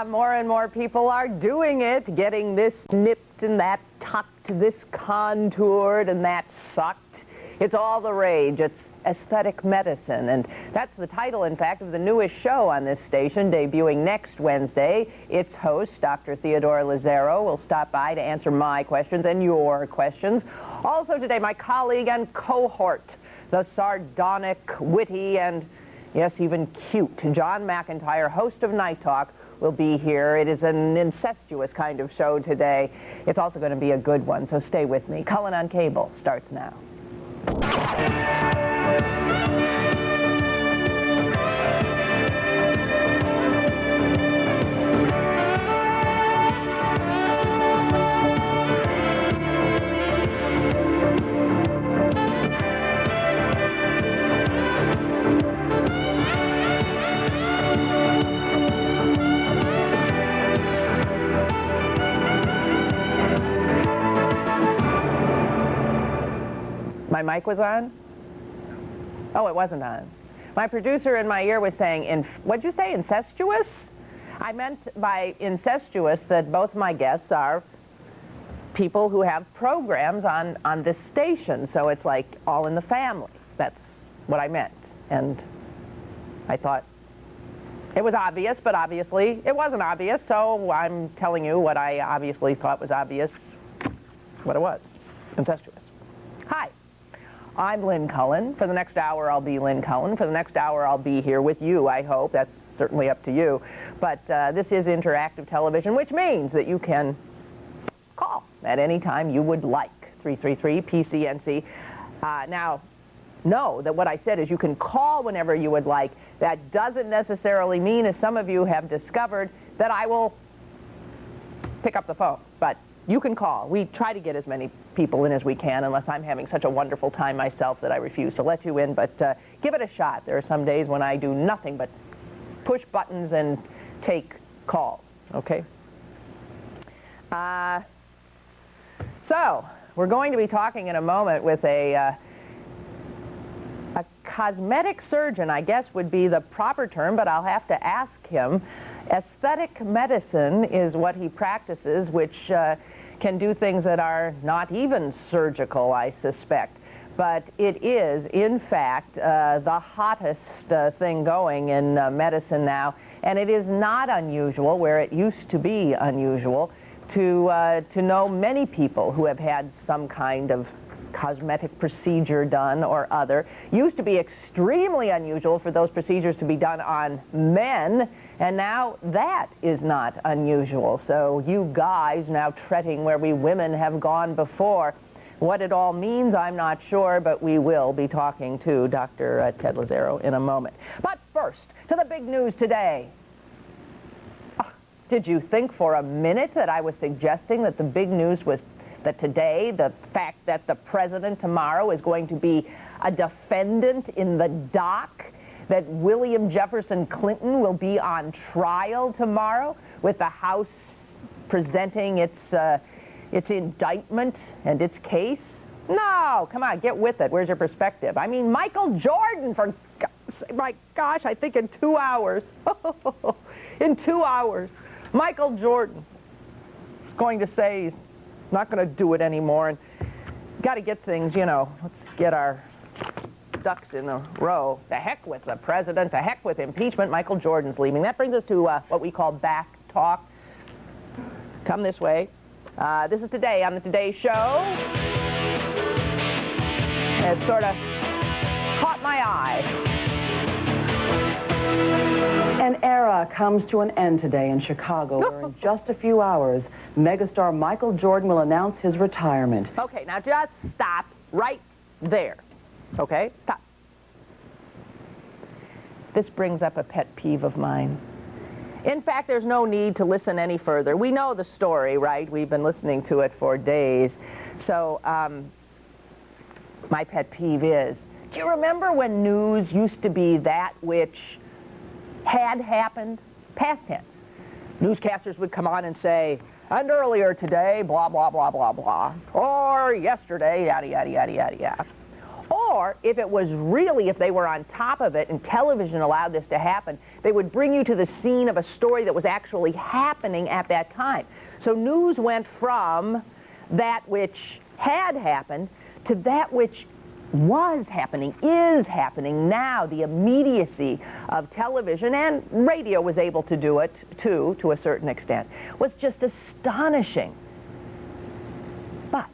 More and more people are doing it, getting this nipped and that tucked, this contoured and that sucked. It's all the rage. It's aesthetic medicine, and that's the title, in fact, of the newest show on this station, debuting next Wednesday. Its host, Dr. Theodore Lazzaro, will stop by to answer my questions and your questions. Also today, my colleague and cohort, the sardonic, witty, and yes, even cute John McIntire, host of Night Talk, will be here. It is an incestuous kind of show today. It's also going to be a good one, so stay with me. Cullen on Cable starts now. My mic was on? Oh, it wasn't on. My producer in my ear was saying, what'd you say, incestuous? I meant by incestuous that both my guests are people who have programs on this station, so it's like all in the family. That's what I meant. And I thought it was obvious, but obviously it wasn't obvious, so I'm telling you what I obviously thought was obvious, what it was, incestuous. Hi. I'm Lynn Cullen. For the next hour, I'll be Lynn Cullen. For the next hour, I'll be here with you, I hope. That's certainly up to you. But this is interactive television, which means that you can call at any time you would like. 333-PCNC. Now, know that what I said is you can call whenever you would like. That doesn't necessarily mean, as some of you have discovered, that I will pick up the phone. But you can call. We try to get as many people in as we can, unless I'm having such a wonderful time myself that I refuse to let you in, but give it a shot. There are some days when I do nothing but push buttons and take calls, okay? So, we're going to be talking in a moment with a cosmetic surgeon, I guess would be the proper term, but I'll have to ask him. Aesthetic medicine is what he practices, which can do things that are not even surgical, I suspect. But it is, in fact, the hottest thing going in medicine now, and it is not unusual, where it used to be unusual, to know many people who have had some kind of cosmetic procedure done or other. Used to be extremely unusual for those procedures to be done on men, and now that is not unusual. So you guys now treading where we women have gone before. What it all means, I'm not sure, but we will be talking to Dr. Ted Lazzaro in a moment. But first, to the big news today. Did you think for a minute that I was suggesting that the big news was that today, the fact that the president tomorrow is going to be a defendant in the dock, that William Jefferson Clinton will be on trial tomorrow with the House presenting its indictment and its case? No, come on, get with it. Where's your perspective? I mean, Michael Jordan, for my gosh, I think in 2 hours, in 2 hours, Michael Jordan is going to say he's not going to do it anymore, and got to get things, you know, let's get our ducks in a row. The heck with the president, the heck with impeachment. Michael Jordan's leaving. That brings us to what we call back talk. Come this way. This is Today on the Today Show. It sort of caught my eye. An era comes to an end today in Chicago, where in just a few hours, megastar Michael Jordan will announce his retirement. Okay, now just stop right there. Okay? Stop. This brings up a pet peeve of mine. In fact, there's no need to listen any further. We know the story, right? We've been listening to it for days. So, my pet peeve is, do you remember when news used to be that which had happened? Past tense. Newscasters would come on and say, and earlier today, blah, blah, blah, blah, blah. Or yesterday, yada, yada, yada, yada, yada. Or Or if it was really, if they were on top of it and television allowed this to happen, they would bring you to the scene of a story that was actually happening at that time. So news went from that which had happened to that which was happening, is happening now. The immediacy of television, and radio was able to do it too, to a certain extent, was just astonishing. But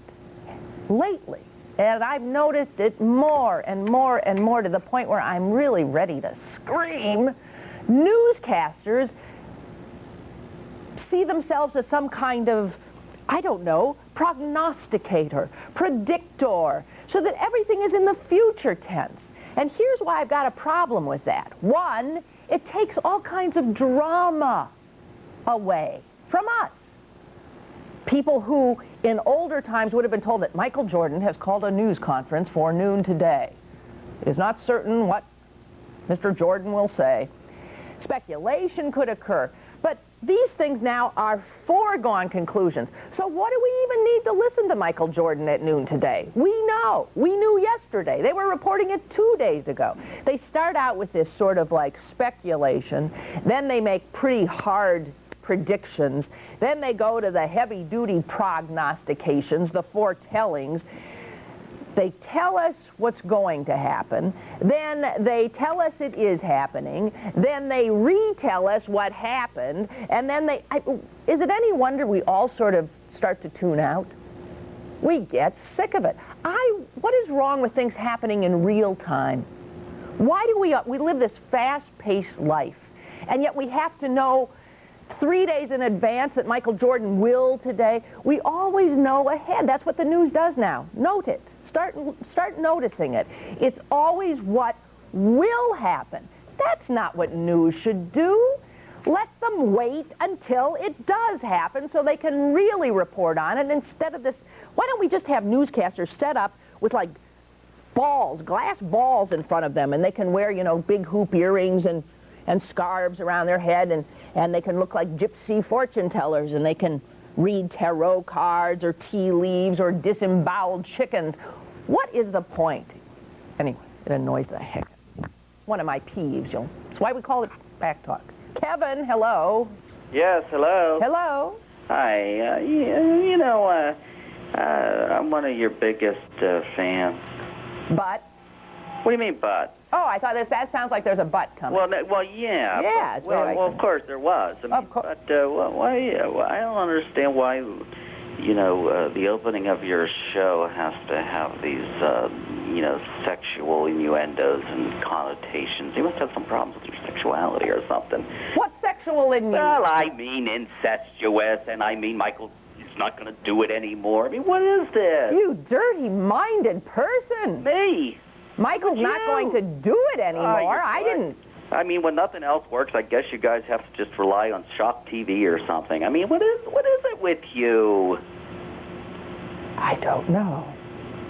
lately, and I've noticed it more and more and more to the point where I'm really ready to scream, newscasters see themselves as some kind of, I don't know, prognosticator, predictor, so that everything is in the future tense. And here's why I've got a problem with that. One, it takes all kinds of drama away from us. People who, in older times, would have been told that Michael Jordan has called a news conference for noon today. It is not certain what Mr. Jordan will say. Speculation could occur. But these things now are foregone conclusions. So what do we even need to listen to Michael Jordan at noon today? We know. We knew yesterday. They were reporting it 2 days ago. They start out with this sort of like speculation. Then they make pretty hard predictions. Then they go to the heavy-duty prognostications, the foretellings. They tell us what's going to happen, then they tell us it is happening, then they retell us what happened, and then is it any wonder we all sort of start to tune out? We get sick of it. What is wrong with things happening in real time? Why do we live this fast-paced life, and yet we have to know 3 days in advance that Michael Jordan will today? We always know ahead. That's what the news does now. Note it. Start noticing it. It's always what will happen. That's not what news should do. Let them wait until it does happen so they can really report on it instead of this. Why don't we just have newscasters set up with like balls, glass balls in front of them, and they can wear, you know, big hoop earrings and scarves around their head, and they can look like gypsy fortune tellers, and they can read tarot cards or tea leaves or disemboweled chickens. What is the point? Anyway, it annoys the heck. One of my peeves, That's why we call it back talk. Kevin, hello. Yes, hello. Hello. Hi. I'm one of your biggest fans. But? What do you mean, but? Oh, I thought that sounds like there's a but coming. Well, yeah. Yeah, it's very well, of course there was. I mean, of course. But why? I don't understand why. The opening of your show has to have these, sexual innuendos and connotations. You must have some problems with your sexuality or something. What sexual innuendo? Well, I mean incestuous, and I mean Michael is not going to do it anymore. I mean, what is this? You dirty-minded person. Me? Michael's not going to do it anymore. I didn't. I mean, when nothing else works, I guess you guys have to just rely on shock TV or something. I mean, what is it with you? I don't know.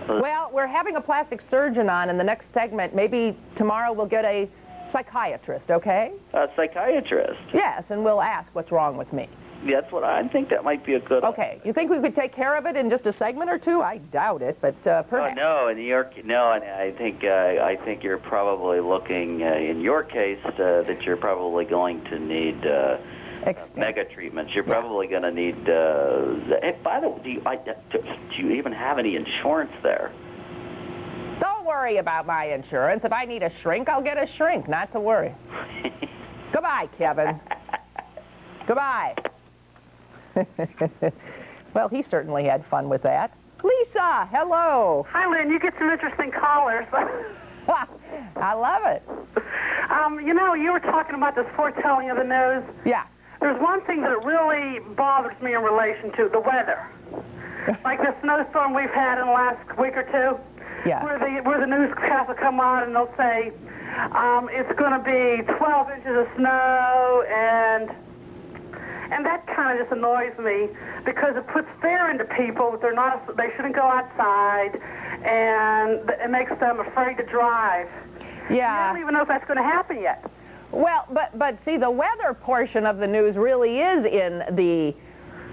Well, we're having a plastic surgeon on in the next segment. Maybe tomorrow we'll get a psychiatrist, okay? A psychiatrist? Yes, and we'll ask what's wrong with me. That's what I think. That might be a good. Okay, you think we could take care of it in just a segment or two? I doubt it, but perhaps. Oh no, in New York, no. And I think you're probably looking in your case that you're probably going to need mega treatments. You're probably going to need. Hey, by the way, do you even have any insurance there? Don't worry about my insurance. If I need a shrink, I'll get a shrink. Not to worry. Goodbye, Kevin. Goodbye. Well, he certainly had fun with that. Lisa, hello. Hi, Lynn. You get some interesting callers. I love it. You were talking about this foretelling of the news. Yeah. There's one thing that really bothers me in relation to the weather. Like the snowstorm we've had in the last week or two. Yeah. Where the newscast will come on and they'll say, it's going to be 12 inches of snow, and that kind of just annoys me because it puts fear into people that they shouldn't go outside, and it makes them afraid to drive. Yeah. You don't even know if that's going to happen yet. Well, but see, the weather portion of the news really is in the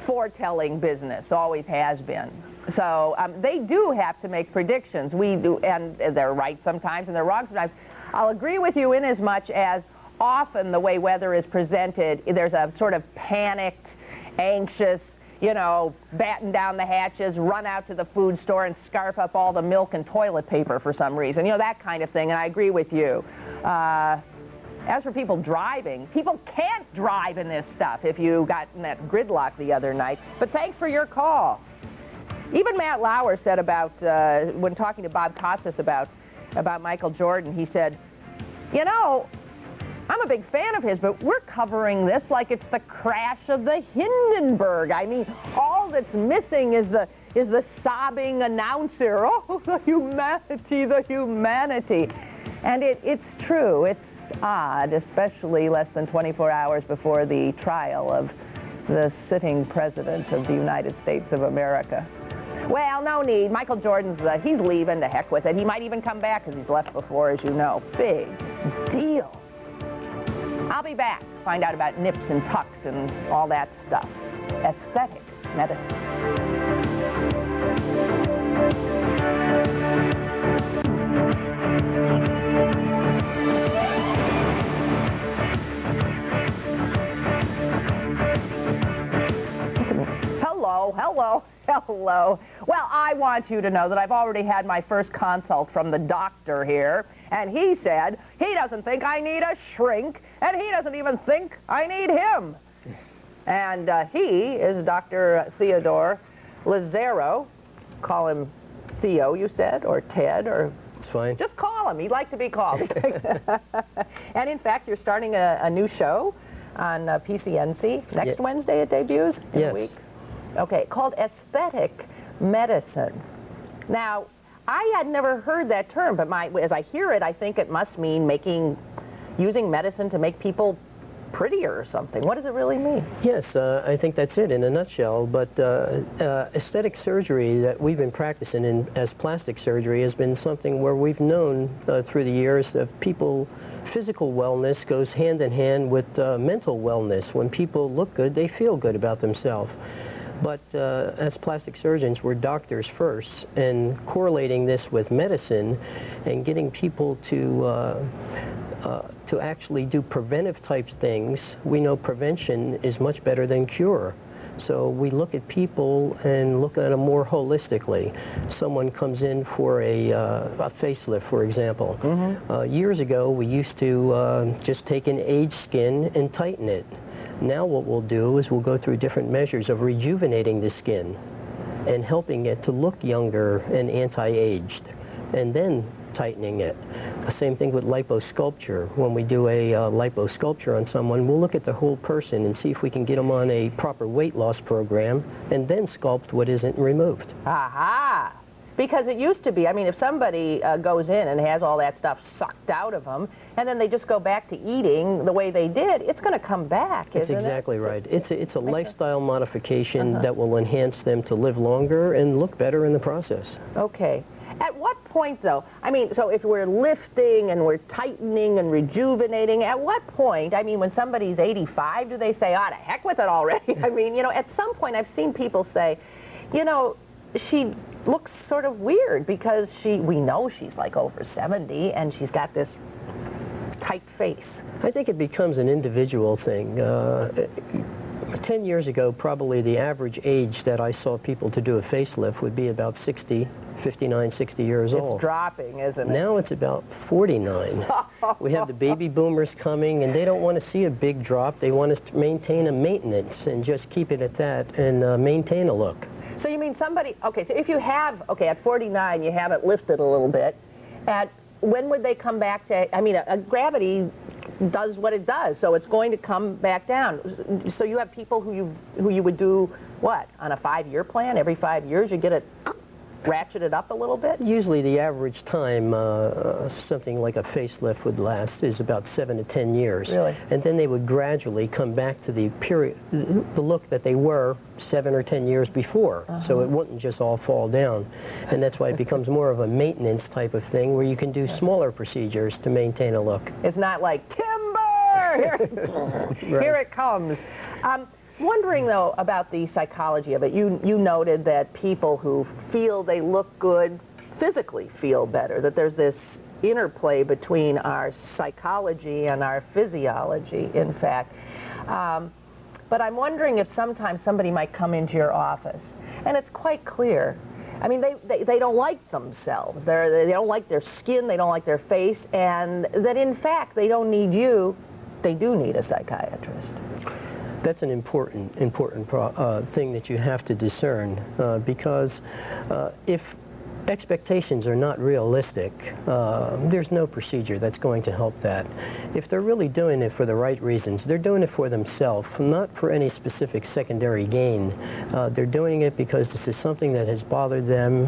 foretelling business, always has been. So they do have to make predictions. We do, and they're right sometimes and they're wrong sometimes. I'll agree with you in as much as often the way weather is presented, there's a sort of panicked, anxious, you know, batten down the hatches, run out to the food store and scarf up all the milk and toilet paper for some reason. You know, that kind of thing, and I agree with you. As for people driving, people can't drive in this stuff if you got in that gridlock the other night. But thanks for your call. Even Matt Lauer said about, when talking to Bob Costas about Michael Jordan, he said, you know, I'm a big fan of his, but we're covering this like it's the crash of the Hindenburg. I mean, all that's missing is the sobbing announcer. Oh, the humanity, the humanity. And it's true. It's odd, especially less than 24 hours before the trial of the sitting president of the United States of America. Well, no need. Michael Jordan's, he's leaving. To heck with it. He might even come back because he's left before, as you know. Big deal. I'll be back. Find out about nips and tucks and all that stuff. Aesthetic medicine. Hello. Well, I want you to know that I've already had my first consult from the doctor here, and he said he doesn't think I need a shrink, and he doesn't even think I need him. And he is Dr. Theodore Lazaro. Call him Theo, you said, or Ted, or... It's fine. Just call him. He'd like to be called. And in fact, you're starting a new show on PCNC. Next Wednesday it debuts in a week. Okay, called Aesthetic Medicine. Now, I had never heard that term, but as I hear it, I think it must mean using medicine to make people prettier or something. What does it really mean? Yes, I think that's it in a nutshell. But aesthetic surgery that we've been practicing as plastic surgery has been something where we've known through the years that physical wellness goes hand in hand with mental wellness. When people look good, they feel good about themselves. But as plastic surgeons, we're doctors first, and correlating this with medicine and getting people to actually do preventive type things, we know prevention is much better than cure. So we look at people and look at them more holistically. Someone comes in for a facelift, for example. Mm-hmm. Years ago, we used to just take an aged skin and tighten it. Now what we'll do is we'll go through different measures of rejuvenating the skin and helping it to look younger and anti-aged, and then tightening it. Same thing with liposculpture. When we do a liposculpture on someone, we'll look at the whole person and see if we can get them on a proper weight loss program and then sculpt what isn't removed. Aha! Because it used to be, I mean, if somebody goes in and has all that stuff sucked out of them, and then they just go back to eating the way they did, it's going to come back, isn't it? That's exactly right. It's a lifestyle modification that will enhance them to live longer and look better in the process. Okay. At what point, though, I mean, so if we're lifting and we're tightening and rejuvenating, at what point, I mean, when somebody's 85, do they say, to heck with it already? I mean, you know, at some point I've seen people say, you know, she looks sort of weird because we know she's like over 70 and she's got this tight face. I think it becomes an individual thing. 10 years ago, probably the average age that I saw people to do a facelift would be about 60, 59, 60 years old. It's dropping, isn't it? Now it's about 49. We have the baby boomers coming, and they don't want to see a big drop. They want us to maintain a maintenance and just keep it at that and maintain a look. So you mean somebody, okay, so if you have, okay, at 49, you have it lifted a little bit, when would they come back to, I mean, gravity does what it does, so it's going to come back down. So you have people who you would do, what, on a 5-year plan? Every 5 years you get it ratcheted up a little bit? Usually the average time something like a facelift would last is about 7 to 10 years. Really? And then they would gradually come back to the look that they were 7 or 10 years before. So it wouldn't just all fall down. And that's why it becomes more of a maintenance type of thing where you can do smaller procedures to maintain a look. It's not like, timber! Here, Right. here it comes. wondering, though, about the psychology of it. You noted that people who feel they look good physically feel better, that there's this interplay between our psychology and our physiology, in fact. But I'm wondering if sometimes somebody might come into your office, and it's quite clear. I mean, they don't like themselves. They don't like their skin. They don't like their face. And that, in fact, they don't need you. They do need a psychiatrist. That's an important thing that you have to discern, because if expectations are not realistic, there's no procedure that's going to help that. If they're really doing it for the right reasons, they're doing it for themselves, not for any specific secondary gain. They're doing it because this is something that has bothered them,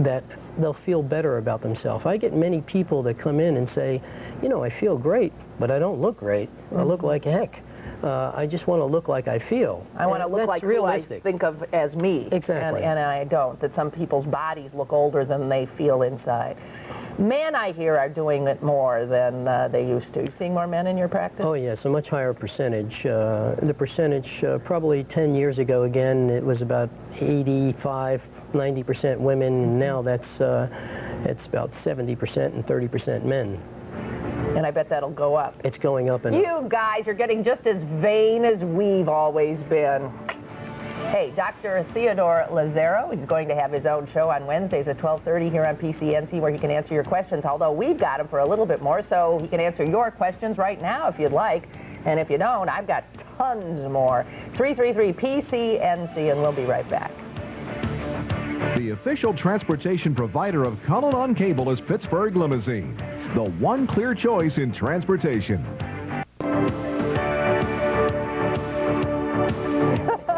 that they'll feel better about themselves. I get many people that come in and say, you know, I feel great, but I don't look great. I look like heck. I just want to look like I feel. I want to look like realistic. Who I think of as me. Exactly. And I don't. That some people's bodies look older than they feel inside. Men, I hear, are doing it more than they used to. You seeing more men in your practice? Oh, yes, a much higher percentage. The percentage probably 10 years ago, again, it was about 85, 90% women. Now that's it's about 70% and 30% men. And I bet that'll go up. It's going up. And you guys are getting just as vain as we've always been. Hey, Dr. Theodore Lazaro is going to have his own show on Wednesdays at 12:30 here on PCNC, where he can answer your questions, although we've got him for a little bit more, so he can answer your questions right now if you'd like. And if you don't, I've got tons more. 333-PCNC, and we'll be right back. The official transportation provider of Cullen on Cable is Pittsburgh Limousine, the one clear choice in transportation.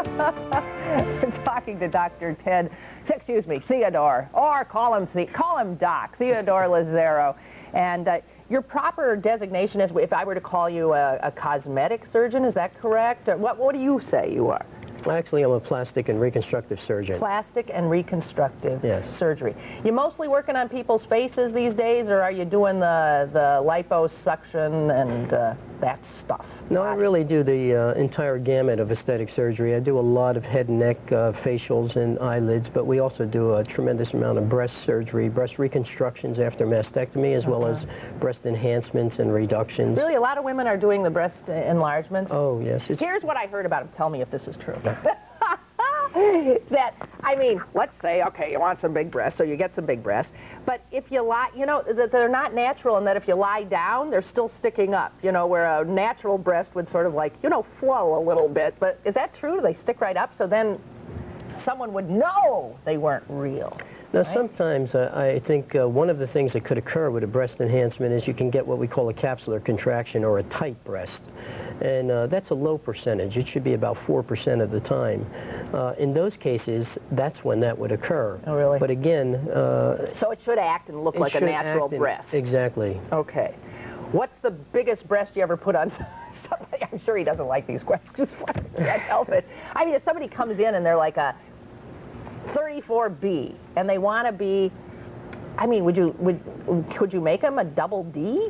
We're talking to Dr. Theodore, or call him Doc, Theodore Lazaro. And your proper designation is, if I were to call you a cosmetic surgeon, is that correct? Or what do you say you are? Actually, I'm a plastic and reconstructive surgeon. Plastic and reconstructive surgery. You mostly working on people's faces these days, or are you doing the liposuction and that stuff? No, I really do the entire gamut of aesthetic surgery. I do a lot of head and neck facials and eyelids, but we also do a tremendous amount of breast surgery, breast reconstructions after mastectomy, as well as breast enhancements and reductions. Really, a lot of women are doing the breast enlargements? Oh, yes. Here's what I heard about them. Tell me if this is true. That, I mean, let's say, okay, you want some big breasts, so you get some big breasts. But if you lie, you know, that they're not natural, and that if you lie down, they're still sticking up, you know, where a natural breast would sort of like, you know, flow a little bit. But is that true? Do they stick right up? So then someone would know they weren't real. Now, sometimes I think one of the things that could occur with a breast enhancement is you can get what we call a capsular contraction or a tight breast. And that's a low percentage. It should be about 4% of the time. In those cases, that's when that would occur. Oh, really? But again... so it should act and look like a natural breast. Exactly. Okay. What's the biggest breast you ever put on somebody? I'm sure he doesn't like these questions. I can't help it. I mean, if somebody comes in and they're like a 34B, and they want to be... I mean, could you make them a double D?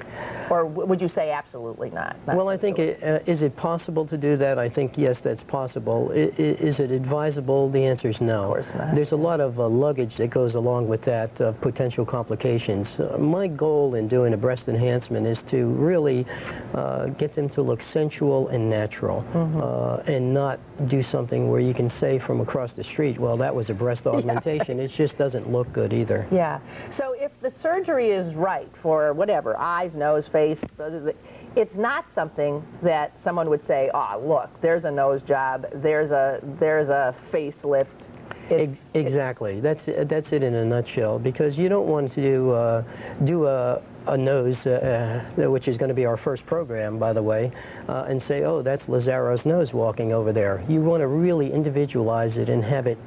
Or would you say absolutely not? Well, I think, is it possible to do that? I think, yes, that's possible. Is it advisable? The answer is no. Of course not. There's a lot of luggage that goes along with that, potential complications. My goal in doing a breast enhancement is to really get them to look sensual and natural, and not do something where you can say from across the street, well, that was a breast augmentation. It just doesn't look good either. Yeah. So if the surgery is right for whatever, eyes, nose, face, it's not something that someone would say, oh, look, there's a nose job, there's a facelift. Exactly. That's it in a nutshell, because you don't want to do a nose, which is going to be our first program, by the way, and say, oh, that's Lazaro's nose walking over there. You want to really individualize it and have it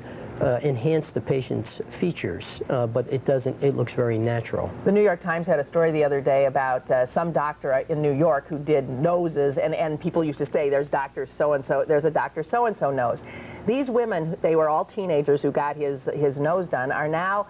enhance the patient's features, but it looks very natural. The New York Times had a story the other day about some doctor in New York who did noses, and people used to say, there's Dr. So-and-so, there's a Dr. So-and-so nose. These women, they were all teenagers who got his nose done, are now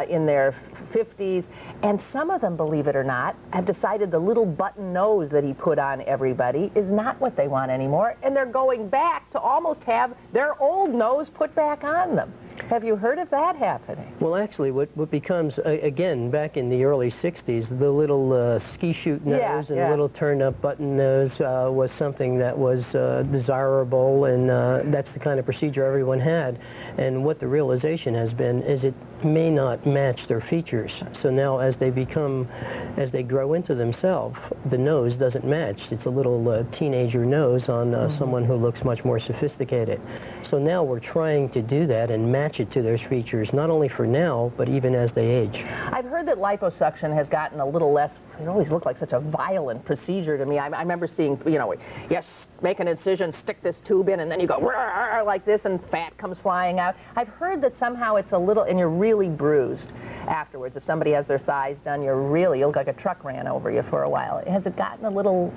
in their 50s, And some of them, believe it or not, have decided the little button nose that he put on everybody is not what they want anymore, and they're going back to almost have their old nose put back on them. Have you heard of that happening? Well, actually, what becomes, again, back in the early 60s, the little ski chute nose and the little turned-up button nose was something that was desirable, and that's the kind of procedure everyone had. And what the realization has been is it may not match their features. So now as they grow into themselves, the nose doesn't match. It's a little teenager nose on someone who looks much more sophisticated. So now we're trying to do that and match it to their features, not only for now, but even as they age. I've heard that liposuction has gotten a little less, it always looked like such a violent procedure to me. I remember seeing, you know, yes, make an incision, stick this tube in, and then you go like this, and fat comes flying out. I've heard that somehow it's a little, and you're really bruised afterwards. If somebody has their thighs done, you look like a truck ran over you for a while. Has it gotten a little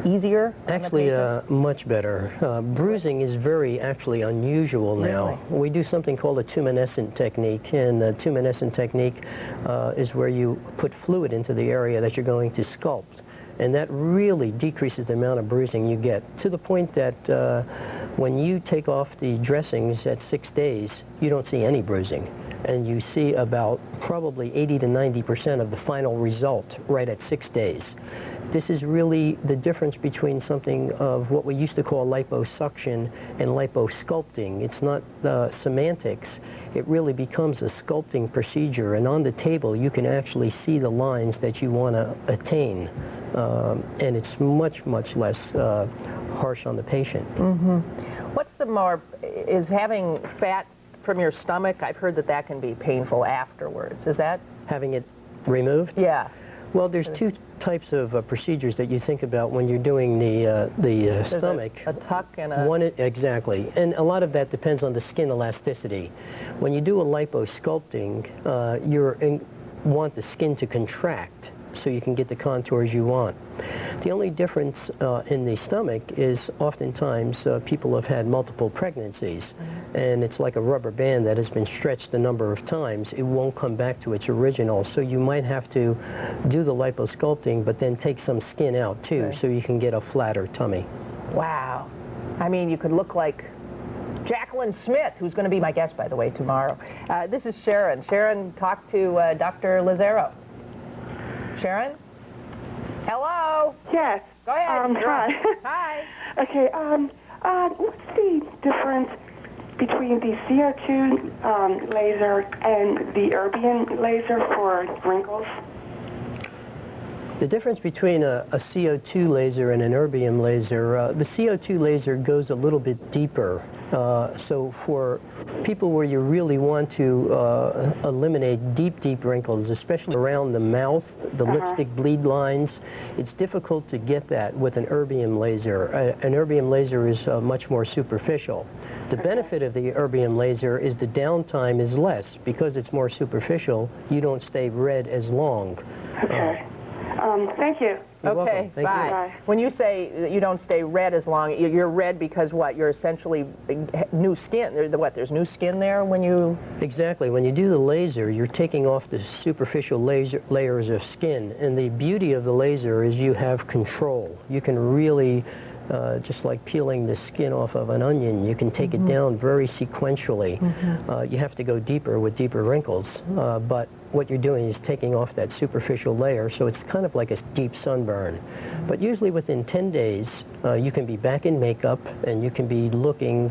easier? Actually, much better. Bruising is very actually unusual now. Really? We do something called a tumescent technique, and the tumescent technique is where you put fluid into the area that you're going to sculpt. And that really decreases the amount of bruising you get, to the point that when you take off the dressings at 6 days, you don't see any bruising. And you see about probably 80 to 90% of the final result right at 6 days. This is really the difference between something of what we used to call liposuction and liposculpting. It's not the semantics. It really becomes a sculpting procedure, and on the table you can actually see the lines that you want to attain. And it's much, much less harsh on the patient. What's the more, is having fat from your stomach, I've heard that that can be painful afterwards. Is that? Having it removed? Yeah. Well, there's two types of procedures that you think about when you're doing the stomach. A tuck and a... Exactly. And a lot of that depends on the skin elasticity. When you do a liposculpting, you want the skin to contract so you can get the contours you want. The only difference in the stomach is oftentimes people have had multiple pregnancies, and it's like a rubber band that has been stretched a number of times. It won't come back to its original, so you might have to do the liposculpting but then take some skin out too, so you can get a flatter tummy. Wow. I mean, you could look like Jacqueline Smith, who's going to be my guest, by the way, tomorrow. This is Sharon. Sharon, talk to Dr. Lazaro. Sharon? Hello? Yes. Go ahead. Hi. Hi. Okay, what's the difference between the CO2 laser and the erbium laser for wrinkles? The difference between a CO2 laser and an erbium laser, the CO2 laser goes a little bit deeper. So for people where you really want to eliminate deep wrinkles, especially around the mouth, the lipstick bleed lines, it's difficult to get that with an erbium laser. An erbium laser is much more superficial. The benefit of the erbium laser is the downtime is less. Because it's more superficial, you don't stay red as long. Okay. Thank you. Okay, bye. Bye. When you say that you don't stay red as long, you're red because what? You're essentially new skin. There's new skin there when you... Exactly. When you do the laser, you're taking off the superficial layers of skin. And the beauty of the laser is you have control. You can really, just like peeling the skin off of an onion, you can take it down very sequentially. You have to go deeper with deeper wrinkles. But what you're doing is taking off that superficial layer, so it's kind of like a deep sunburn. But usually within 10 days, you can be back in makeup, and you can be looking,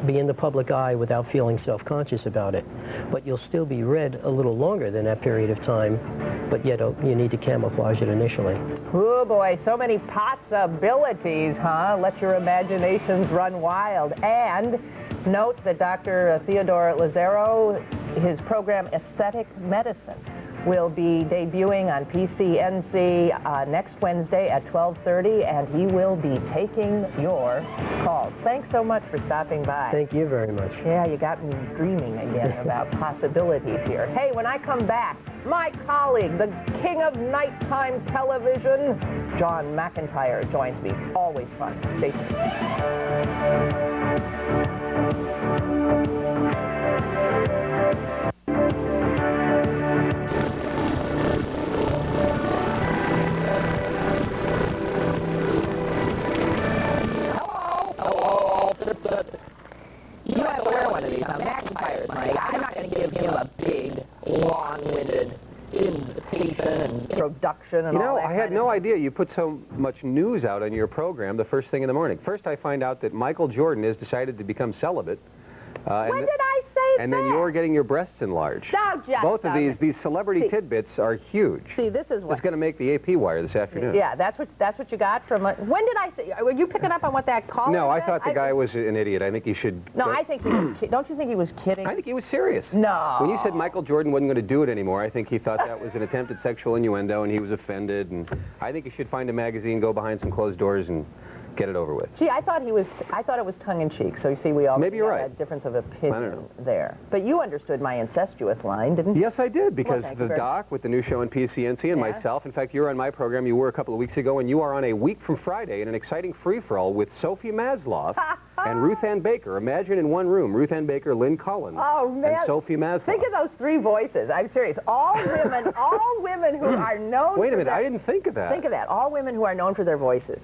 be in the public eye without feeling self-conscious about it. But you'll still be red a little longer than that period of time, but yet you need to camouflage it initially. Oh boy, so many possibilities, huh? Let your imaginations run wild. And note that Dr. Theodore Lazaro, his program Aesthetic Medicine, will be debuting on PCNC next Wednesday at 12:30, and he will be taking your calls. Thanks so much for stopping by. Thank you very much. Yeah, you got me dreaming again about possibilities here. Hey, when I come back, my colleague, the king of nighttime television, John McIntire, joins me. Always fun. Stay tuned. abduction and all that I had kind no of idea you put so much news out on your program the first thing in the morning. First, I find out that Michael Jordan has decided to become celibate. When did I say and that? then you're getting your breasts enlarged. Now, just both of these celebrity tidbits are huge. See, this is what... It's going to make the AP wire this afternoon. Yeah, that's what you got from... When did I say... Were you picking up on what that caller No, I said? thought the guy was an idiot. I think he should... No, I think he was... Don't you think he was kidding? I think he was serious. No. When you said Michael Jordan wasn't going to do it anymore, I think he thought that was an attempt at sexual innuendo, and he was offended. And I think he should find a magazine, go behind some closed doors, and get it over with. Gee, I thought it was tongue-in-cheek, so you see we all maybe you're have right. a difference of opinion there. But you understood my incestuous line, didn't you? Yes, I did, because well, the doc with the new show on PCNC and myself, in fact, you're on my program, you were a couple of weeks ago, and you are on a week from Friday in an exciting free-for-all with Sophie Maslow and Ruth Ann Baker. Imagine in one room, Ruth Ann Baker, Lynn Cullen, and Sophie Maslow. Think of those three voices. I'm serious. All women who are known Wait a minute, I didn't think of that. Think of that. All women who are known for their voices.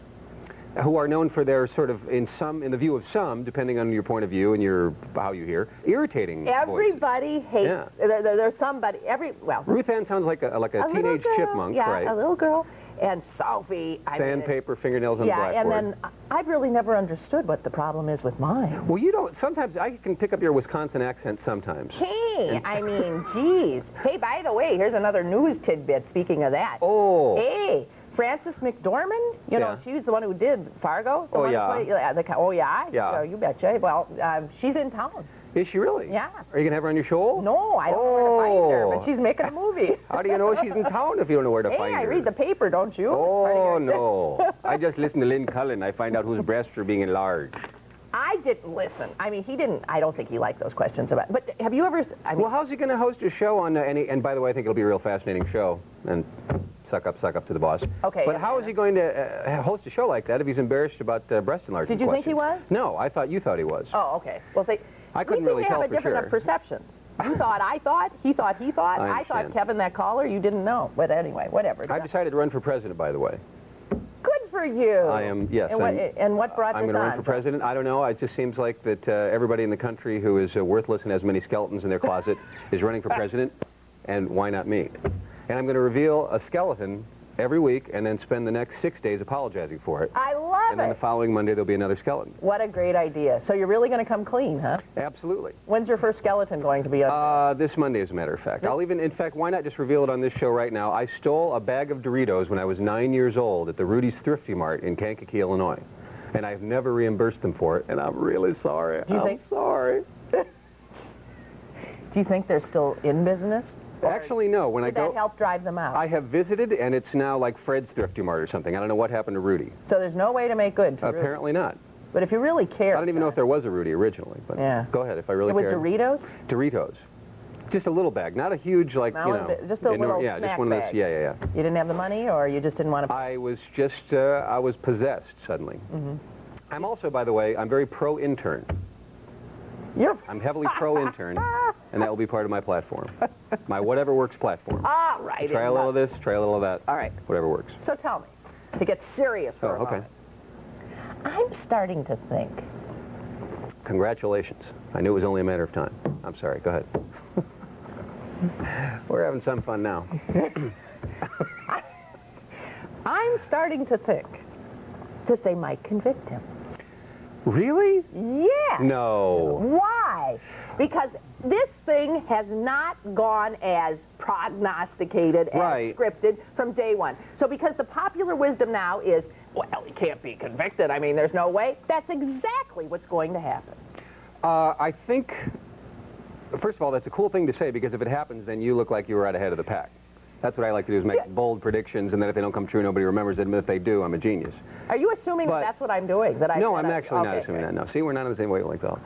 Who are known for their sort of, in the view of some, depending on your point of view and how you hear, irritating Everybody voices. hates, there's somebody, Ruth Ann sounds like a teenage chipmunk, right? Yeah, a little girl. And Sophie, sandpaper, fingernails on the blackboard. Yeah, and then I've really never understood what the problem is with mine. Well, you don't, sometimes I can pick up your Wisconsin accent sometimes. Hey, I mean, geez. Hey, by the way, here's another news tidbit, speaking of that. Oh. Hey. Frances McDormand, you know, she's the one who did Fargo. Oh, yeah. Yeah, you betcha. Well, she's in town. Is she really? Yeah. Are you going to have her on your show? No, I don't know where to find her, but she's making a movie. How do you know she's in town if you don't know where to find her? Hey, I read the paper, don't you? Oh, no. I just listen to Lynn Cullen. I find out whose breasts are being enlarged. I didn't listen. I mean, I don't think he liked those questions about, but have you ever, well, how's he going to host a show on and by the way, I think it'll be a real fascinating show, and suck up to the boss. Okay. But how is he going to host a show like that if he's embarrassed about breast enlargement Did you questions? think he was? No, you thought he was. Oh, okay. Well, see, I couldn't really tell for sure. We have a different perception. You thought, I thought, he thought, I thought Kevin, that caller, you didn't know. But anyway, whatever. I've decided to run for president, by the way. Good for you. I am, yes. And what brought this on? I'm going to run for president. I don't know. It just seems like that everybody in the country who is worthless and has many skeletons in their closet is running for president, and why not me? And I'm going to reveal a skeleton every week and then spend the next 6 days apologizing for it. I love it. And then the following Monday there'll be another skeleton. What a great idea. So you're really going to come clean, huh? Absolutely. When's your first skeleton going to be up? This Monday, as a matter of fact. In fact, why not just reveal it on this show right now? I stole a bag of Doritos when I was 9 years old at the Rudy's Thrifty Mart in Kankakee, Illinois. And I've never reimbursed them for it, and I'm really sorry. I'm sorry. Do you think they're still in business? Actually, no. When Did that help drive them out? I have visited, and it's now like Fred's Thrifty Mart or something. I don't know what happened to Rudy. So there's no way to make good to Apparently not. But if you really care... I don't even know if there was a Rudy originally, but go ahead if I really care. It was Doritos? Doritos. Just a little bag, not a huge, like, just a little snack just one bag. Of those, yeah. You didn't have the money, or you just didn't want to... I was just, I was possessed suddenly. Mm-hmm. I'm also, by the way, I'm very pro-intern. I'm heavily pro-intern, and that will be part of my platform. My Whatever Works platform. All right. Try a little of this, try a little of that. All right. Whatever works. So tell me, to get serious for a moment. I'm starting to think. Congratulations. I knew it was only a matter of time. I'm sorry. Go ahead. We're having some fun now. I'm starting to think that they might convict him. Really? Yeah. No. Why? Because this thing has not gone as prognosticated, as scripted from day one. So because the popular wisdom now is, well, he can't be convicted. I mean, there's no way. That's exactly what's going to happen. I think, first of all, that's a cool thing to say, because if it happens, then you look like you were out ahead of the pack. That's what I like to do, is make bold predictions, and then if they don't come true, nobody remembers it, and if they do, I'm a genius. Are you assuming that that's what I'm doing? No, I'm actually not assuming that, no. See, we're not on the same wavelength, though.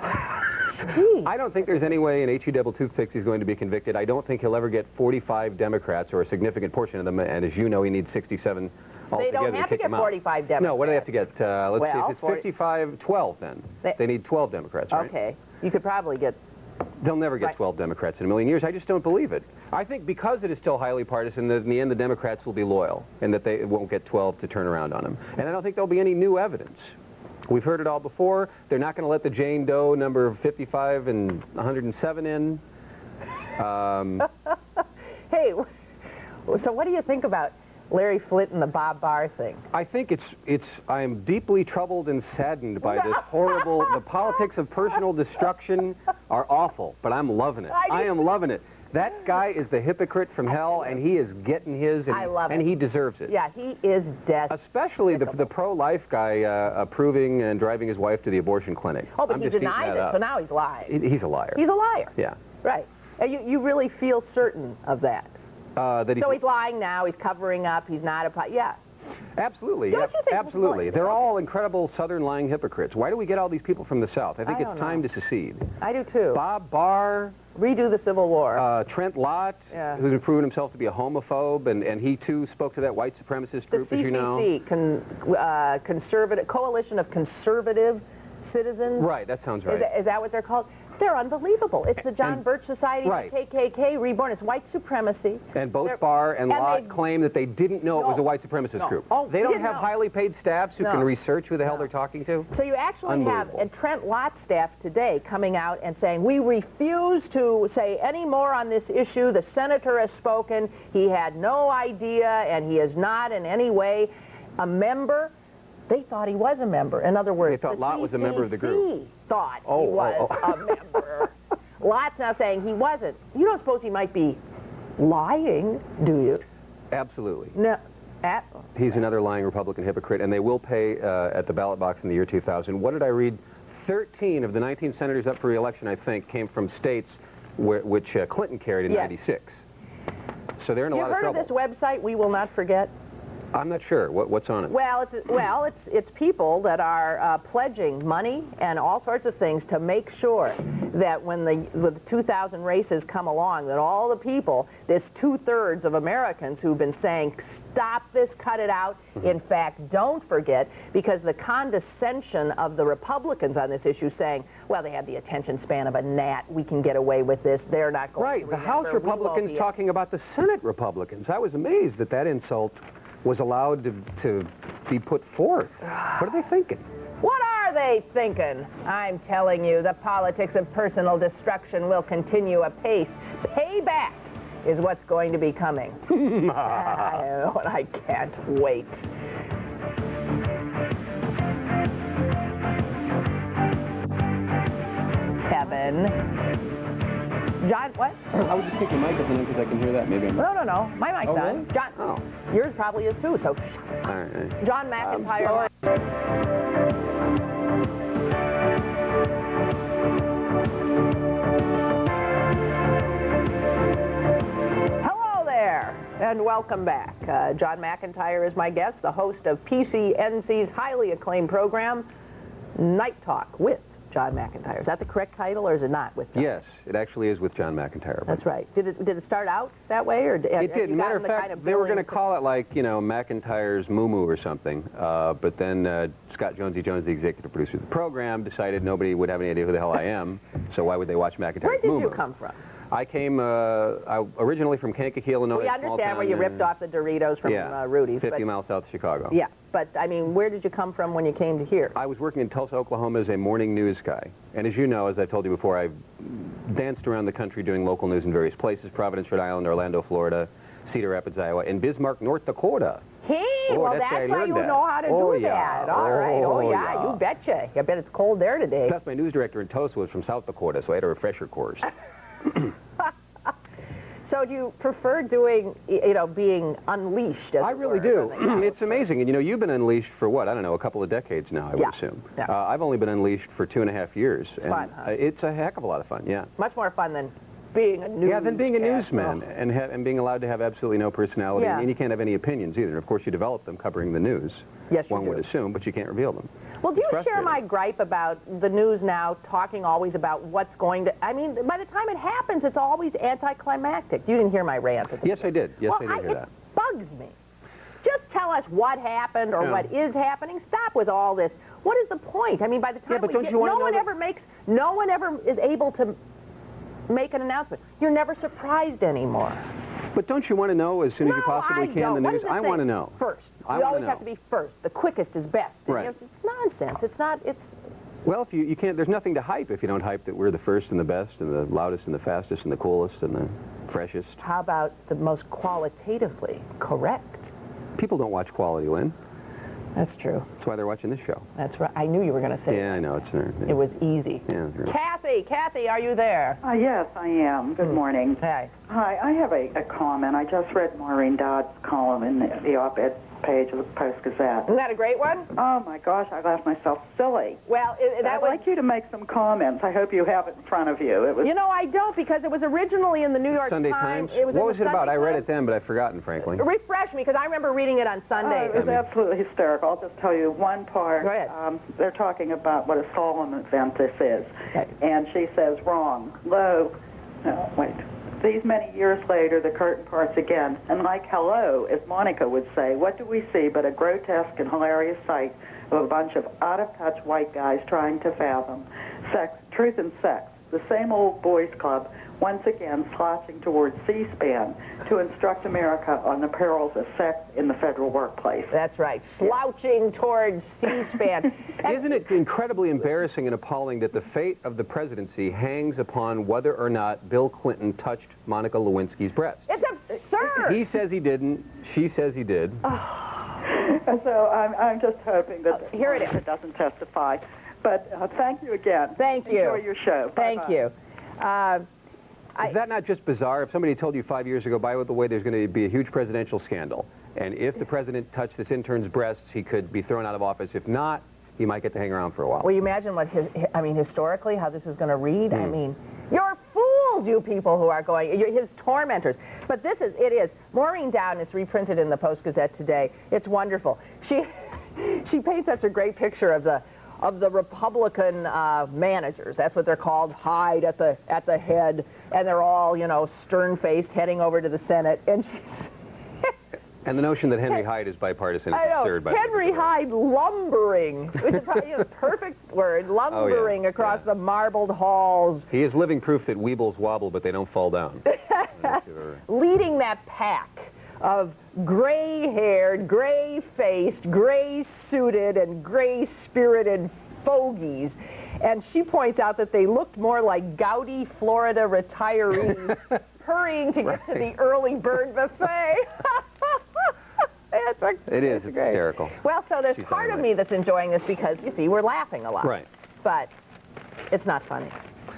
I don't think there's any way in H.E. Double Toothpicks he's going to be convicted. I don't think he'll ever get 45 Democrats, or a significant portion of them, and as you know, he needs 67 altogether. They don't have to get 45 Democrats. No, what do they have to get? Let's see, if it's 55, 12 then. They need 12 Democrats, right? Okay. You could probably get... They'll never get 12 Democrats in a million years. I just don't believe it. I think because it is still highly partisan, that in the end the Democrats will be loyal, and that they won't get 12 to turn around on them. And I don't think there'll be any new evidence. We've heard it all before. They're not going to let the Jane Doe number 55 and 107 in. Hey, so what do you think about Larry Flynt and the Bob Barr thing? I think I am deeply troubled and saddened by this horrible, the politics of personal destruction are awful, but I'm loving it. I am loving it. That guy is the hypocrite from hell, and he is getting his, and he deserves it. Yeah, he is dead. Especially the pro-life guy approving and driving his wife to the abortion clinic. Oh, but he denied it, so now he's lying. He's a liar. He's a liar. Yeah. Right. And you really feel certain of that? So he's lying now, he's covering up, he's not yeah. Absolutely. Don't you think absolutely. They're all incredible Southern lying hypocrites. Why do we get all these people from the South? I think it's time to secede. I do too. Bob Barr. Redo the Civil War. Trent Lott, who's proven himself to be a homophobe, and he too spoke to that white supremacist group, as you know. The CCC, conservative, Coalition of Conservative Citizens. Right, that sounds right. Is that what they're called? They're unbelievable. It's the John Birch Society, the KKK reborn. It's white supremacy. And both Barr and Lott claim that they didn't know it was a white supremacist group. Oh, they don't have highly paid staffs who can research who the hell they're talking to. So you actually have Trent Lott's staff today coming out and saying, we refuse to say any more on this issue. The senator has spoken. He had no idea, and he is not in any way a member. They thought he was a member. In other words, they thought Lott was a member of the group. Thought he was a member. Lott's now saying he wasn't. You don't suppose he might be lying, do you? Absolutely. No. He's another lying Republican hypocrite, and they will pay at the ballot box in the year 2000. What did I read? 13 of the 19 senators up for re-election, I think, came from states which Clinton carried in '96. So they're in a lot of trouble. You've heard of this website, We Will Not Forget? I'm not sure. What's on it? Well, it's people that are pledging money and all sorts of things to make sure that when the 2000 races come along, that all the people, this 2/3 of Americans who've been saying, stop this, cut it out, in fact, don't forget, because the condescension of the Republicans on this issue saying, well, they have the attention span of a gnat, we can get away with this, they're not going to remember. Right, the House Republicans talking about the Senate Republicans. I was amazed that that insult was allowed to be put forth. What are they thinking? What are they thinking? I'm telling you, the politics of personal destruction will continue apace. Payback is what's going to be coming. I can't wait. Kevin. John, what? I was just taking my mic up because I can hear that. Maybe I'm No. My mic's on. Really? John, yours probably is too, so. All right. John McIntire. Hello there, and welcome back. John McIntire is my guest, the host of PCNC's highly acclaimed program, Night Talk with John McIntire. Is that the correct title, or is it not with John? Yes, it actually is with John McIntire. That's right. Did it start out that way, or it did? Matter of fact, they were going to call it like, you know, McIntyre's Moo Moo or something. But then Scott Jonesy Jones, the executive producer of the program, decided nobody would have any idea who the hell I am. So why would they watch McIntyre's Moo Moo? Where did you come from? I came originally from Kankakee, Illinois. We understand where you ripped off the Doritos from Rudy's. 50 miles south of Chicago. Yeah, but I mean, where did you come from when you came to here? I was working in Tulsa, Oklahoma as a morning news guy. And as you know, as I told you before, I've danced around the country doing local news in various places: Providence, Rhode Island, Orlando, Florida, Cedar Rapids, Iowa, and Bismarck, North Dakota. Hey, well, that's why you know how to do that. All right. Oh, yeah, you betcha. I bet it's cold there today. Plus, my news director in Tulsa was from South Dakota, so I had a refresher course. So do you prefer doing, being unleashed? I really do. It's amazing. And, you've been unleashed for what? I don't know, a couple of decades now, I would assume. Yeah. I've only been unleashed for 2.5 years. And fun, huh? It's a heck of a lot of fun, yeah. Much more fun than being a newsman. Yeah, than being a newsman and being allowed to have absolutely no personality. Yeah. And you can't have any opinions either. Of course, you develop them covering the news. Yes, One would assume, but you can't reveal them. Well, do you share my gripe about the news now talking always about what's going to... I mean, by the time it happens, it's always anticlimactic. You didn't hear my rant at the Yes, I did. Yes, I did hear that. It bugs me. Just tell us what happened or what is happening. Stop with all this. What is the point? I mean, by the time no one ever is able to make an announcement. You're never surprised anymore. But don't you want to know as soon as you possibly can the news? I want to know. First. You always have to be first. The quickest is best. Right. It's nonsense. It's not... Well, if you can't, there's nothing to hype if you don't hype that we're the first and the best and the loudest and the fastest and the coolest and the freshest. How about the most qualitatively correct? People don't watch quality, Lynn. That's true. That's why they're watching this show. That's right. I knew you were going to say Yeah, I know. it was easy. Yeah, really. Kathy, are you there? Yes, I am. Good morning. Hi. Hi, I have a comment. I just read Maureen Dodd's column in the op-ed page of the Post-Gazette. Isn't that a great one? Oh, my gosh, I laughed myself silly. Well, I'd like you to make some comments. I hope you have it in front of you. It was. You know, I don't, because it was originally in the New York Sunday Times? It was what in was the it about? Sunday I read Times. it then, but I've forgotten, frankly. Refresh me, because I remember reading it on Sunday. It was absolutely hysterical. I'll just tell you one part. Go ahead. They're talking about what a solemn event this is. Okay. And she says, wrong. No, wait. These many years later, the curtain parts again. And like hello, as Monica would say, what do we see but a grotesque and hilarious sight of a bunch of out-of-touch white guys trying to fathom sex, truth and sex. The same old boys club once again slouching towards C-SPAN to instruct America on the perils of sex in the federal workplace. That's right. Slouching towards C-SPAN. Isn't it incredibly embarrassing and appalling that the fate of the presidency hangs upon whether or not Bill Clinton touched Monica Lewinsky's breast? It's absurd. He says he didn't. She says he did. And so I'm just hoping that here it Monica doesn't testify. But thank you again. Thank you. Enjoy your show. Thank Bye-bye. you. Is that not just bizarre? If somebody told you 5 years ago, by the way, there's going to be a huge presidential scandal, and if the president touched this intern's breasts, he could be thrown out of office. If not, he might get to hang around for a while. Well, you imagine what historically, how this is going to read? I mean, you're fools, you people who are going, you're his tormentors. But it is. Maureen Dowd, it's reprinted in the Post-Gazette today. It's wonderful. She paints such a great picture of the Republican managers. That's what they're called, Hyde at the head, and they're all, stern-faced, heading over to the Senate. And the notion that Henry Hyde is bipartisan is absurd. By Henry Hyde lumbering, which is probably a perfect word, lumbering across the marbled halls. He is living proof that weebles wobble, but they don't fall down. Leading that pack of gray-haired, gray-faced, gray-suited, and gray-spirited fogies. And she points out that they looked more like gouty Florida retirees hurrying to get to the early bird buffet. It's hysterical. Well, so there's part of me that's enjoying this because, you see, we're laughing a lot. Right. But it's not funny.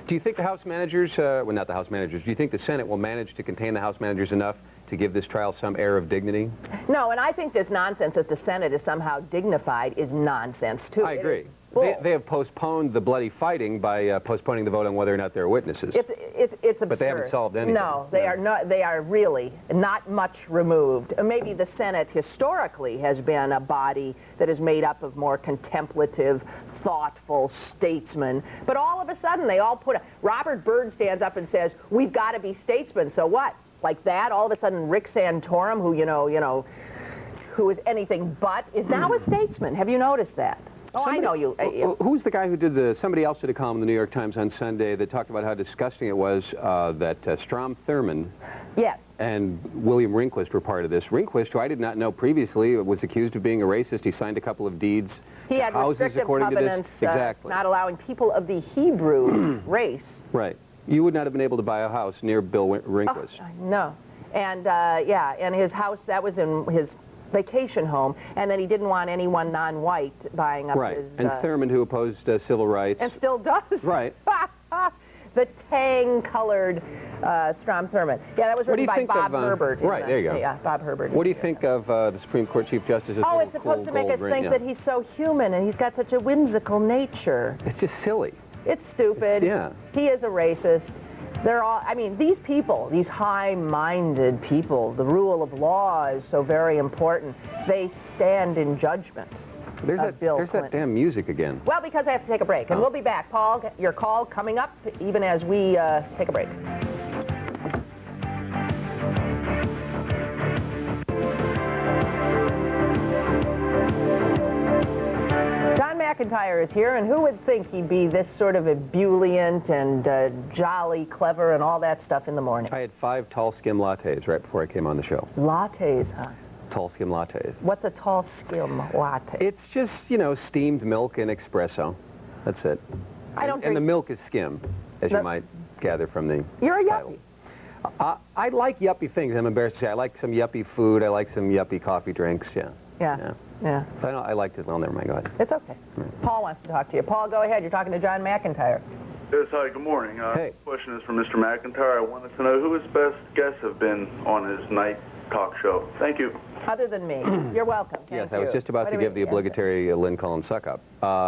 Do you think the House managers, well, not the House managers, do you think the Senate will manage to contain the House managers enough to give this trial some air of dignity? No, and I think this nonsense that the Senate is somehow dignified is nonsense, too. I agree. They have postponed the bloody fighting by postponing the vote on whether or not they're witnesses. It's absurd. But they haven't solved anything. No, they are not. They are really not much removed. Maybe the Senate historically has been a body that is made up of more contemplative, thoughtful statesmen. But all of a sudden, they all Robert Byrd stands up and says, "We've got to be statesmen." So what? Like that? All of a sudden, Rick Santorum, who is anything but, is now a statesman. Have you noticed that? Oh, I know you. Who's the guy who somebody else did a column in the New York Times on Sunday that talked about how disgusting it was that Strom Thurmond and William Rehnquist were part of this. Rehnquist, who I did not know previously, was accused of being a racist. He signed a couple of deeds. He had restrictive covenants, exactly. Not allowing people of the Hebrew race. Right. You would not have been able to buy a house near Bill Rehnquist. Oh, no. And, and his house, that was in his vacation home, and then he didn't want anyone non-white buying up his... And Thurmond, who opposed civil rights. And still does. Right. The tang-colored Strom Thurmond. Yeah, that was written by Bob Herbert. Right, there you go. Yeah, Bob Herbert. What do you think of the Supreme Court Chief Justice's it's supposed to make us think that he's so human, and he's got such a whimsical nature. It's just silly. It's stupid. Yeah. He is a racist. They're all, these people, these high-minded people, the rule of law is so very important. They stand in judgment. There's that damn music again. Well, because I have to take a break, and we'll be back. Paul, your call coming up even as we take a break. McIntire is here, and who would think he'd be this sort of ebullient and jolly, clever, and all that stuff in the morning? I had 5 tall skim lattes right before I came on the show. Lattes, huh? Tall skim lattes. What's a tall skim latte? It's just, steamed milk and espresso. That's it. I don't And the milk is skim, as you might gather from the You're a title. yuppie. I like yuppie things. I'm embarrassed to say. I like some yuppie food. I like some yuppie coffee drinks. Yeah. I liked it. Well, never mind. Go ahead. It's okay. Paul wants to talk to you. Paul, go ahead. You're talking to John McIntire. Yes, hi, good morning. Hey. The question is from Mr. McIntire. I wanted to know who his best guests have been on his night talk show. Thank you. Other than me. You're welcome. Yes, I was just about to give the obligatory Lynn Cullen suck-up.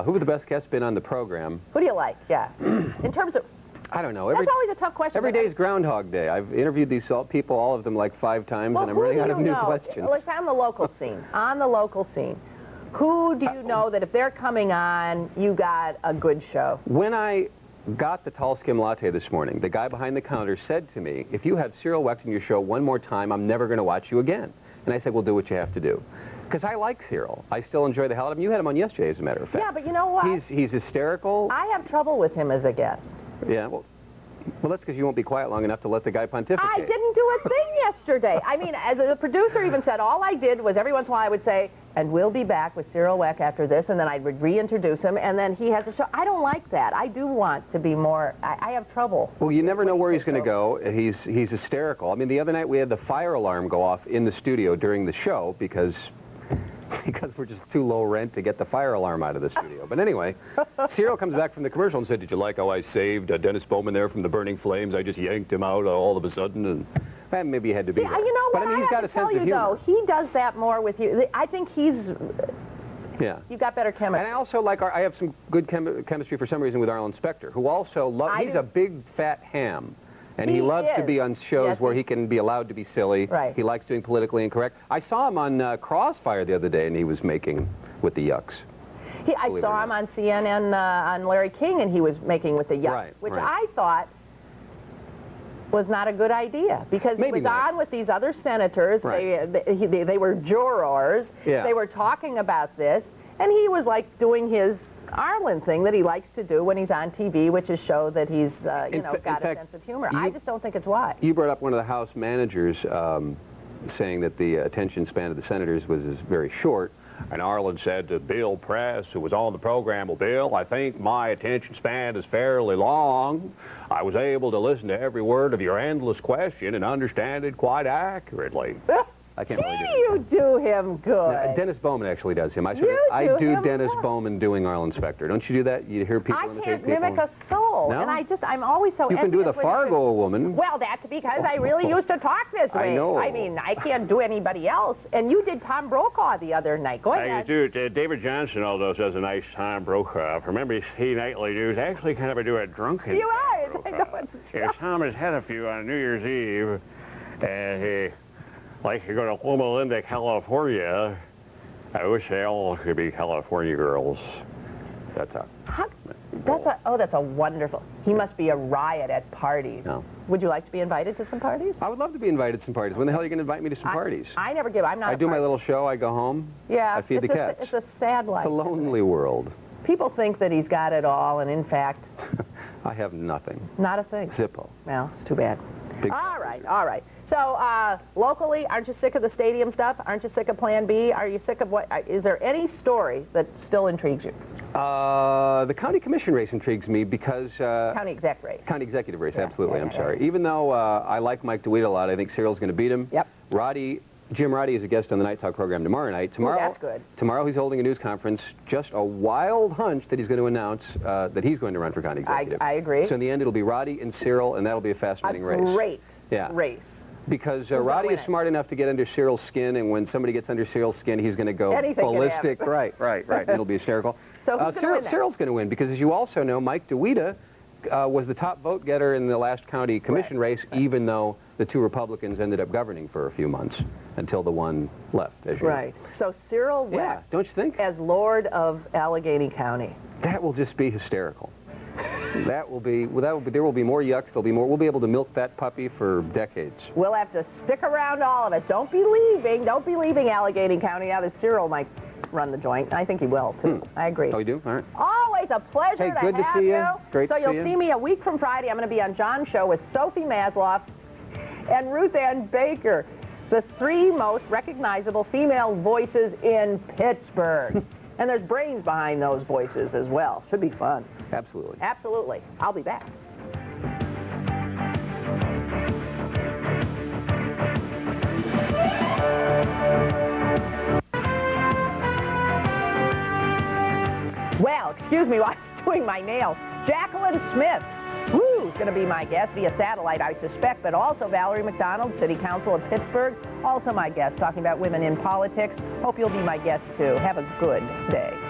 Who have the best guests been on the program? Who do you like? Yeah. In terms of... I don't know. That's always a tough question. Every day is Groundhog Day. I've interviewed these people, all of them, like 5 times, and I'm running out of new questions. Let's on the local scene. On the local scene. Who do you know that if they're coming on, you got a good show? When I got the tall skim latte this morning, the guy behind the counter said to me, if you have Cyril Wecht in your show one more time, I'm never going to watch you again. And I said, well, do what you have to do. Because I like Cyril. I still enjoy the hell out of him. You had him on yesterday, as a matter of fact. Yeah, but you know what? He's hysterical. I have trouble with him as a guest. Yeah, well, that's because you won't be quiet long enough to let the guy pontificate. I didn't do a thing yesterday. I mean, as the producer even said, all I did was every once in a while I would say, and we'll be back with Cyril Wecht after this, and then I would reintroduce him, and then he has a show. I don't like that. I do want to be more, I have trouble. Well, you never know where he's going to go. He's hysterical. I mean, the other night we had the fire alarm go off in the studio during the show because we're just too low rent to get the fire alarm out of the studio. But anyway, Cyril comes back from the commercial and said, did you like how I saved Dennis Bowman there from the burning flames? I just yanked him out all of a sudden, and maybe he had to be there. You know what? But I mean, he's got a sense of humor. Though, he does that more with you. I think he's... Yeah. You've got better chemistry. And I also like, I have some good chemistry for some reason with Arlen Specter, who also loves, he's a big fat ham. And he loves to be on shows where he can be allowed to be silly. Right. He likes doing politically incorrect. I saw him on Crossfire the other day, and he was making with the yucks. I saw him on CNN on Larry King, and he was making with the yucks, which I thought was not a good idea because he was on with these other senators. They were jurors. Yeah. They were talking about this, and he was like doing his Arlen thing that he likes to do when he's on TV, which is show that he's, got a sense of humor. I just don't think it's wise. You brought up one of the House managers saying that the attention span of the senators was very short. And Arlen said to Bill Press, who was on the program, well, Bill, I think my attention span is fairly long. I was able to listen to every word of your endless question and understand it quite accurately. I can't really do it. You do him good. No, Dennis Bowman actually does him. I do Dennis Bowman doing Arlen Specter. Don't you do that? You hear people imitate people? I can't mimic a soul. No? And I'm always so You can do the Fargo woman. Well, that's because I really used to talk this way. I know. I mean, I can't do anybody else. And you did Tom Brokaw the other night. Go ahead. I do. David Johnson, although, does a nice Tom Brokaw. Remember, he nightly news actually kind of do a drunken You are. Tom has had a few on New Year's Eve, and he... Like you go to Loma Linda, California. I wish they all could be California girls. That's a wonderful. He must be a riot at parties. No. Would you like to be invited to some parties? I would love to be invited to some parties. When the hell are you going to invite me to some parties? I never give. I'm not. I do my little show. I go home. Yeah. I feed the cats. It's a sad life. It's a lonely world. People think that he's got it all, and in fact, I have nothing. Not a thing. Zippo. Well, it's too bad. All right. So, locally, aren't you sick of the stadium stuff? Aren't you sick of Plan B? Are you sick of what? Is there any story that still intrigues you? The county commission race intrigues me because... county exec race. County executive race, absolutely. I'm sorry. Even though I like Mike DeWitt a lot, I think Cyril's going to beat him. Yep. Jim Roddy is a guest on the Night Talk program tomorrow night. That's good. Tomorrow he's holding a news conference. Just a wild hunch that he's going to announce that he's going to run for county executive. I agree. So in the end, it'll be Roddy and Cyril, and that'll be a fascinating race. Great race. Because Roddy is smart enough to get under Cyril's skin, and when somebody gets under Cyril's skin, he's going to go ballistic. Right. It'll be hysterical. So who's going to win that? Cyril's going to win, because as you also know, Mike DeWitt was the top vote getter in the last county commission race, even though the two Republicans ended up governing for a few months until the one left, as you know. So Cyril Wecht, don't you think? As Lord of Allegheny County. That will just be hysterical. There will be more yucks. We'll be able to milk that puppy for decades. We'll have to stick around, all of us. Don't be leaving Allegheny County now that Cyril might run the joint. I think he will, too. I agree. Oh, you do? All right. Always a pleasure to have you. Good to see you. Great to see you. So you'll see me a week from Friday. I'm going to be on John's show with Sophie Masloff and Ruth Ann Baker, the three most recognizable female voices in Pittsburgh. And there's brains behind those voices as well. Should be fun. Absolutely. Absolutely. I'll be back. excuse me while I was doing my nails. Jacqueline Smith, woo, is going to be my guest via satellite, I suspect, but also Valerie McDonald, City Council of Pittsburgh, also my guest, talking about women in politics. Hope you'll be my guest, too. Have a good day.